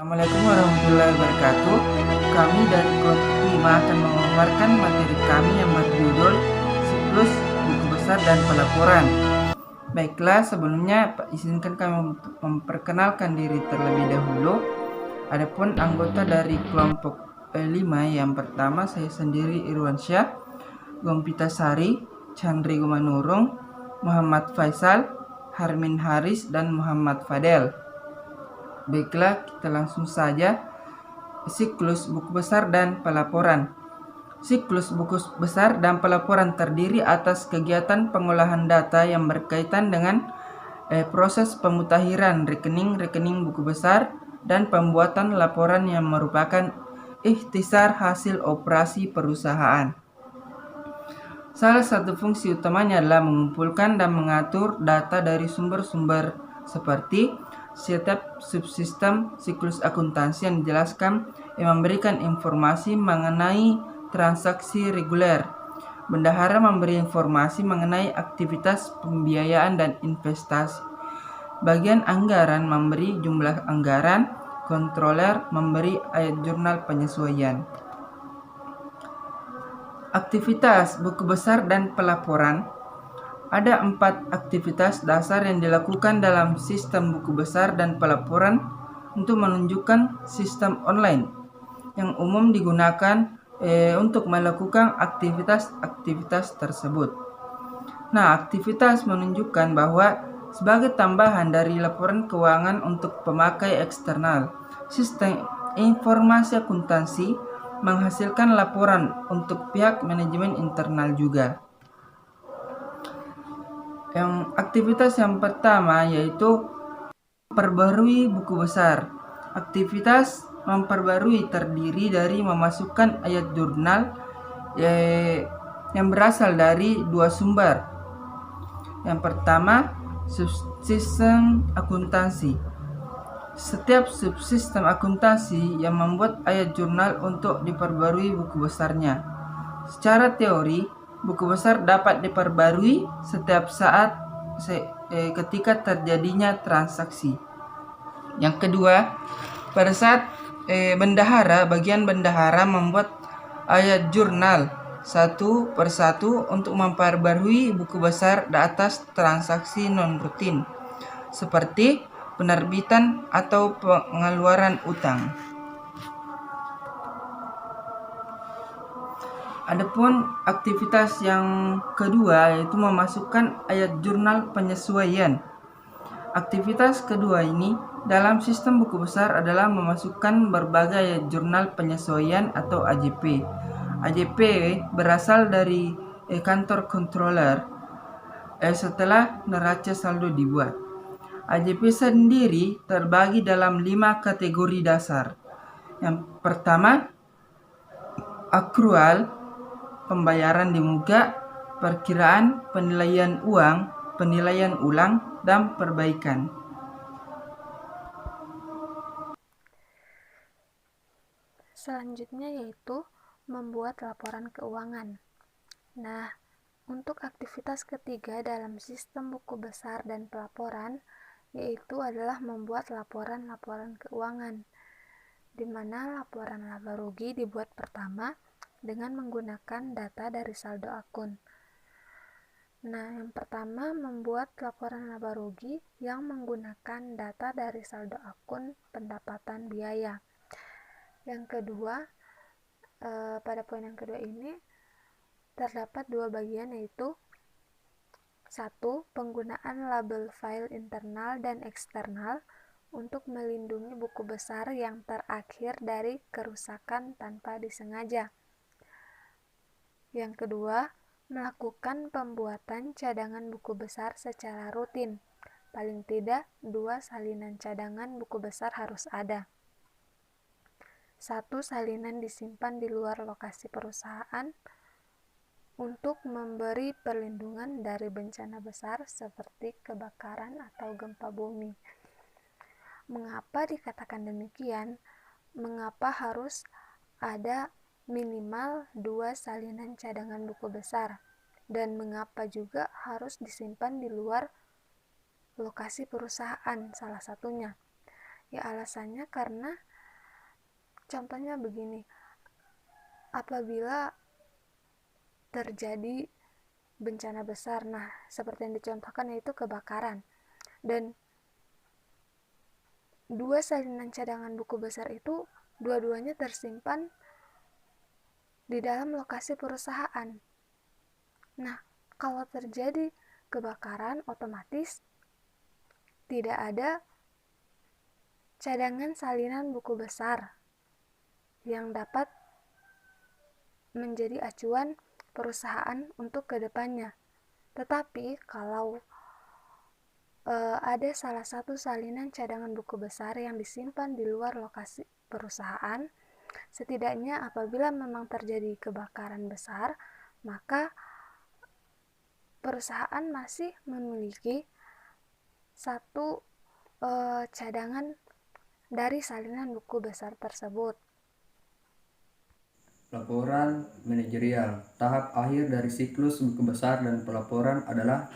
Assalamualaikum warahmatullahi wabarakatuh. Kami dari kelompok 5 akan memaparkan materi kami yang berjudul Siklus Buku Besar dan Pelaporan. Baiklah, sebelumnya izinkan kami memperkenalkan diri terlebih dahulu. Adapun anggota dari kelompok 5 yang pertama, saya sendiri Irwansyah, Gompitasari, Chandri Gumanurung, Muhammad Faisal, Harmin Haris, dan Muhammad Fadel. Baiklah, kita langsung saja. Siklus buku besar dan pelaporan. Siklus buku besar dan pelaporan terdiri atas kegiatan pengolahan data yang berkaitan dengan proses pemutakhiran rekening-rekening buku besar dan pembuatan laporan yang merupakan ikhtisar hasil operasi perusahaan. Salah satu fungsi utamanya adalah mengumpulkan dan mengatur data dari sumber-sumber seperti setiap subsistem siklus akuntansi yang dijelaskan yang memberikan informasi mengenai transaksi reguler. Bendahara memberi informasi mengenai aktivitas pembiayaan dan investasi. Bagian anggaran memberi jumlah anggaran, kontroler memberi ayat jurnal penyesuaian. Aktivitas buku besar dan pelaporan. Ada 4 aktivitas dasar yang dilakukan dalam sistem buku besar dan pelaporan untuk menunjukkan sistem online yang umum digunakan untuk melakukan aktivitas-aktivitas tersebut. Nah, aktivitas menunjukkan bahwa sebagai tambahan dari laporan keuangan untuk pemakai eksternal, sistem informasi akuntansi menghasilkan laporan untuk pihak manajemen internal juga. Aktivitas yang pertama yaitu memperbarui buku besar. Aktivitas memperbarui terdiri dari memasukkan ayat jurnal yang berasal dari 2 sumber. Yang pertama, subsistem akuntansi. Setiap subsistem akuntansi yang membuat ayat jurnal untuk diperbarui buku besarnya. Secara teori, buku besar dapat diperbarui setiap saat ketika terjadinya transaksi. Yang kedua, pada saat bagian bendahara membuat ayat jurnal satu persatu untuk memperbarui buku besar di atas transaksi non-rutin, seperti penerbitan atau pengeluaran utang. Adapun aktivitas yang kedua yaitu memasukkan ayat jurnal penyesuaian. Aktivitas kedua ini dalam sistem buku besar adalah memasukkan berbagai ayat jurnal penyesuaian atau AJP. AJP berasal dari kantor controller setelah neraca saldo dibuat. AJP sendiri terbagi dalam 5 kategori dasar. Yang pertama, akrual, pembayaran di muka, perkiraan, penilaian uang, penilaian ulang, dan perbaikan. Selanjutnya yaitu membuat laporan keuangan. Nah, untuk aktivitas ketiga dalam sistem buku besar dan pelaporan yaitu adalah membuat laporan-laporan keuangan, di mana laporan laba rugi dibuat pertama dengan menggunakan data dari saldo akun. Nah, yang pertama membuat laporan laba rugi yang menggunakan data dari saldo akun pendapatan biaya. Yang kedua, pada poin yang kedua ini terdapat 2 bagian yaitu 1. Penggunaan label file internal dan eksternal untuk melindungi buku besar yang terakhir dari kerusakan tanpa disengaja. Yang kedua, melakukan pembuatan cadangan buku besar secara rutin. Paling tidak 2 salinan cadangan buku besar harus ada. 1 salinan disimpan di luar lokasi perusahaan untuk memberi perlindungan dari bencana besar seperti kebakaran atau gempa bumi. Mengapa dikatakan demikian? Mengapa harus ada minimal 2 salinan cadangan buku besar? Dan mengapa juga harus disimpan di luar lokasi perusahaan salah satunya? Ya alasannya karena contohnya begini, apabila terjadi bencana besar, nah seperti yang dicontohkan yaitu kebakaran, dan dua salinan cadangan buku besar itu dua-duanya tersimpan di dalam lokasi perusahaan. Nah, kalau terjadi kebakaran, otomatis tidak ada cadangan salinan buku besar yang dapat menjadi acuan perusahaan untuk kedepannya. Tetapi kalau ada salah satu salinan cadangan buku besar yang disimpan di luar lokasi perusahaan, setidaknya apabila memang terjadi kebakaran besar, maka perusahaan masih memiliki satu cadangan dari salinan buku besar tersebut. Laporan manajerial. Tahap akhir dari siklus buku besar dan pelaporan adalah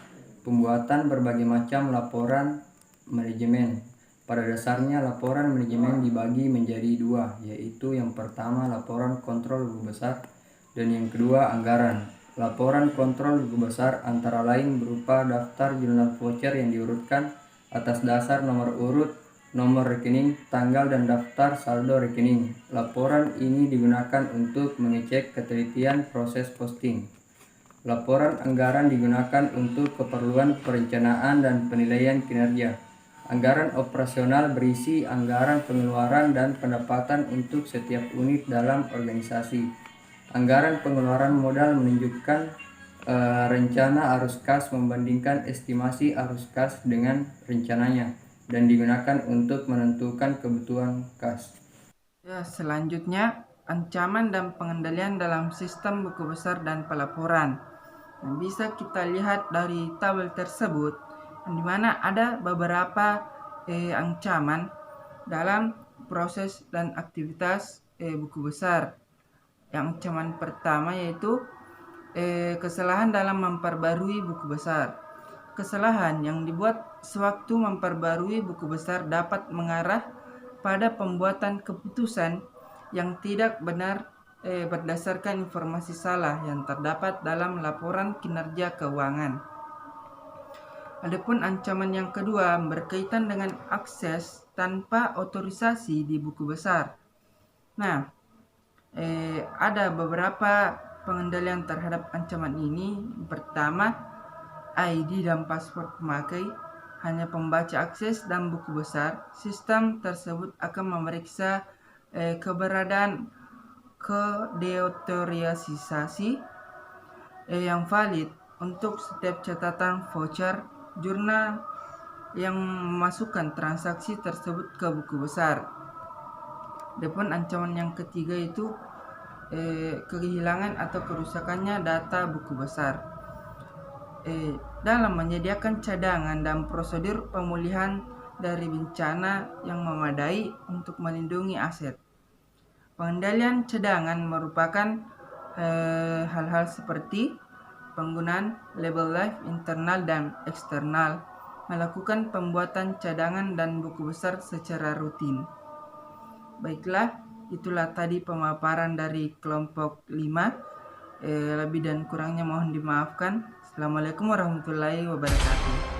pembuatan berbagai macam laporan manajemen. Pada dasarnya laporan manajemen dibagi menjadi dua, yaitu yang pertama laporan kontrol buku besar dan yang kedua anggaran. Laporan kontrol buku besar antara lain berupa daftar jurnal voucher yang diurutkan atas dasar nomor urut, nomor rekening, tanggal, dan daftar saldo rekening. Laporan ini digunakan untuk mengecek ketelitian proses posting. Laporan anggaran digunakan untuk keperluan perencanaan dan penilaian kinerja. Anggaran operasional berisi anggaran pengeluaran dan pendapatan untuk setiap unit dalam organisasi. Anggaran pengeluaran modal menunjukkan rencana arus kas membandingkan estimasi arus kas dengan rencananya dan digunakan untuk menentukan kebutuhan kas. Ya, selanjutnya ancaman dan pengendalian dalam sistem buku besar dan pelaporan. Yang bisa kita lihat dari tabel tersebut, di mana ada beberapa ancaman dalam proses dan aktivitas buku besar. Yang ancaman pertama yaitu kesalahan dalam memperbarui buku besar. Kesalahan yang dibuat sewaktu memperbarui buku besar dapat mengarah pada pembuatan keputusan yang tidak benar berdasarkan informasi salah yang terdapat dalam laporan kinerja keuangan. Adapun ancaman yang kedua berkaitan dengan akses tanpa otorisasi di buku besar. Nah, ada beberapa pengendalian terhadap ancaman ini. Pertama, ID dan paspor pemakai hanya pembaca akses dan buku besar. Sistem tersebut akan memeriksa keberadaan kedeoteriasisasi yang valid untuk setiap catatan voucher jurnal yang memasukkan transaksi tersebut ke buku besar. Adapun ancaman yang ketiga itu kehilangan atau kerusakannya data buku besar. Dalam menyediakan cadangan dan prosedur pemulihan dari bencana yang memadai untuk melindungi aset. Pengendalian cadangan merupakan hal-hal seperti penggunaan label life internal dan eksternal, melakukan pembuatan cadangan dan buku besar secara rutin. Baiklah, itulah tadi pemaparan dari kelompok 5. Lebih dan kurangnya mohon dimaafkan. Assalamualaikum warahmatullahi wabarakatuh.